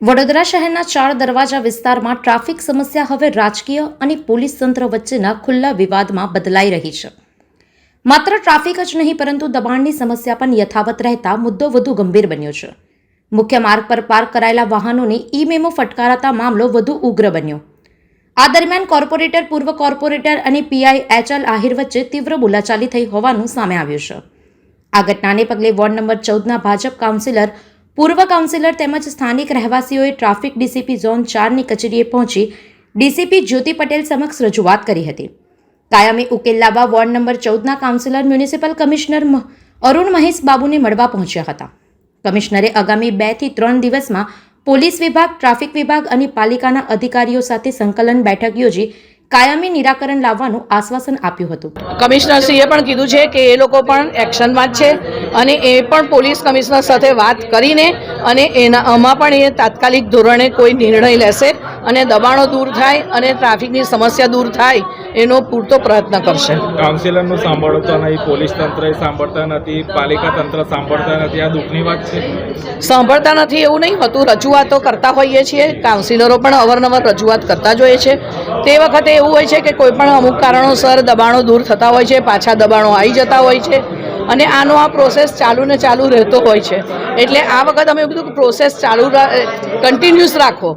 વડોદરા શહેરના 4 દરવાજા વિસ્તારમાં ટ્રાફિક સમસ્યા હવે રાજકીય અને પોલીસ તંત્ર વચ્ચેના ખુલ્લા વિવાદમાં બદલાઈ રહી છે. માત્ર ટ્રાફિક જ નહીં પરંતુ દબાણની સમસ્યા પણ યથાવત રહેતા મુદ્દો વધુ ગંભીર બન્યો છે. મુખ્ય માર્ગ પર પાર્ક કરાયેલા વાહનોને ઈ-મેમો ફટકારાતા મામલો વધુ ઉગ્ર બન્યો. આ દરમિયાન કોર્પોરેટર, પૂર્વ કોર્પોરેટર અને પીઆઈ એચ.એલ. આહિર વચ્ચે તીવ્ર બોલાચાલી થઈ હોવાનું સામે આવ્યું છે. આ ઘટનાને પગલે વોર્ડ નંબર 14ના ભાજપ કાઉન્સિલર, પૂર્વ કાઉન્સિલર તેમજ સ્થાનિક રહેવાસીઓએ ટ્રાફિક ડીસીપી ઝોન 4ની કચેરીએ પહોંચી ડીસીપી જ્યોતિ પટેલ સમક્ષ રજૂઆત કરી હતી. કાયમી ઉકેલ લાવવા વોર્ડ નંબર 14ના councillor municipal commissioner Arun Mahesh બાબુને મળવા પહોંચ્યા હતા. કમિશનરે આગામી 2 થી 3 દિવસમાં પોલીસ વિભાગ, ટ્રાફિક વિભાગ અને પાલિકાના અધિકારીઓ સાથે સંકલન બેઠક યોજી કાયમી નિરાકરણ લાવવાનું આશ્વાસન આપ્યું હતું. કમિશનરશ્રીએ પણ કીધું છે કે એ લોકો પણ એક્શનમાં જ છે અને એ પણ પોલીસ કમિશનર સાથે વાત કરીને અને આમાં પણ એ તાત્કાલિક ધોરણે કોઈ નિર્ણય લેશે અને દબાણો દૂર થાય અને ટ્રાફિકની સમસ્યા દૂર થાય એનો પૂરતો પ્રયત્ન કરશે. કાઉન્સિલરનું સાંભળતા નહીં, પોલીસ તંત્ર સાંભળતા નથી, પાલિકા તંત્ર સાંભળતા નથી. આ દુઃખની વાત છે. સાંભળતા નથી એવું નહીં હોતું, રજૂઆતો કરતા હોઈએ છીએ. કાઉન્સિલરો પણ અવારનવાર રજૂઆત કરતા જ હોઈએ છે. તે વખતે એવું હોય છે કે કોઈ પણ અમુક કારણોસર દબાણો દૂર થતા હોય છે, પાછા દબાણો આવી જતા હોય છે અને આનો આ પ્રોસેસ ચાલુ ને ચાલુ રહેતો હોય છે. એટલે આ વખત અમે એવું કીધું કે પ્રોસેસ ચાલુ કન્ટિન્યુઅસ રાખો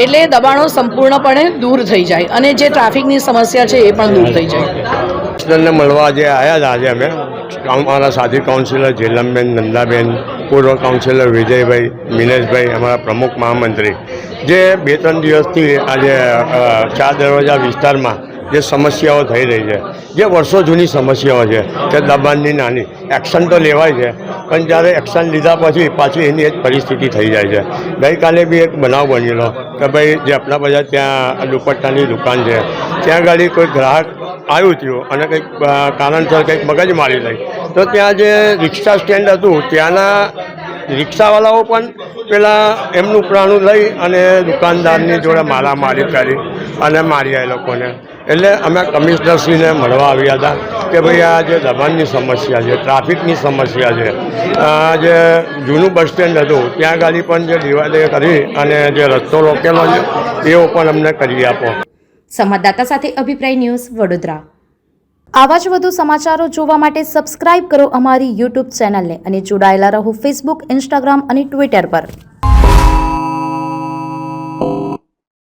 એટલે દબાણો સંપૂર્ણપણે દૂર થઈ જાય અને જે ટ્રાફિકની સમસ્યા છે એ પણ દૂર થઈ જાય. કમિશનરને મળવા આજે આવ્યા હતા. આજે અમે અમારા સાથી કાઉન્સિલર જેલમબેન, નંદાબેન, પૂર્વ કાઉન્સિલર વિજયભાઈ, મિનેશભાઈ, અમારા પ્રમુખ મહામંત્રી, જે 2-3 દિવસથી આજે 4 દરવાજા વિસ્તારમાં જે સમસ્યાઓ થઈ રહી છે, જે વર્ષો જૂની સમસ્યાઓ છે કે દબાણની નાની એક્શન તો લેવાય છે પણ જ્યારે એક્શન લીધા પછી પાછી એની જ પરિસ્થિતિ થઈ જાય છે. ગઈકાલે બી એક બનાવ બનેલો કે ભાઈ જે આપણા બધા ત્યાં દુપટ્ટાની દુકાન છે ત્યાં આગળ કોઈ ગ્રાહક આવ્યું થયું અને કંઈક કારણસર કંઈક મગજમારી થઈ તો ત્યાં જે રિક્ષા સ્ટેન્ડ હતું ત્યાંના રિક્ષાવાળાઓ પણ પેલા એમનું પ્રાણું લઈ અને દુકાનદારની જોડે મારામારી કરી અને માર્યા એ લોકોને. એટલે અમે કમિશનરશ્રીને મળવા આવ્યા હતા કે ભાઈ આ જે દબાણની સમસ્યા છે, ટ્રાફિકની સમસ્યા છે, જે જૂનું બસ સ્ટેન્ડ હતું ત્યાં આગળ પણ જે ડિવાઇડર કરી અને જે રસ્તો રોકેલો છે એવો પણ અમને કરી આપો. સંવાદદાતા સાથે અભિપ્રાય ન્યૂઝ, વડોદરા. આવા જ વધુ સમાચારો જોવા માટે સબસ્ક્રાઇબ કરો અમારી યુટ્યુબ ચેનલને અને જોડાયેલા રહો ફેસબુક, ઇન્સ્ટાગ્રામ અને ટ્વિટર પર.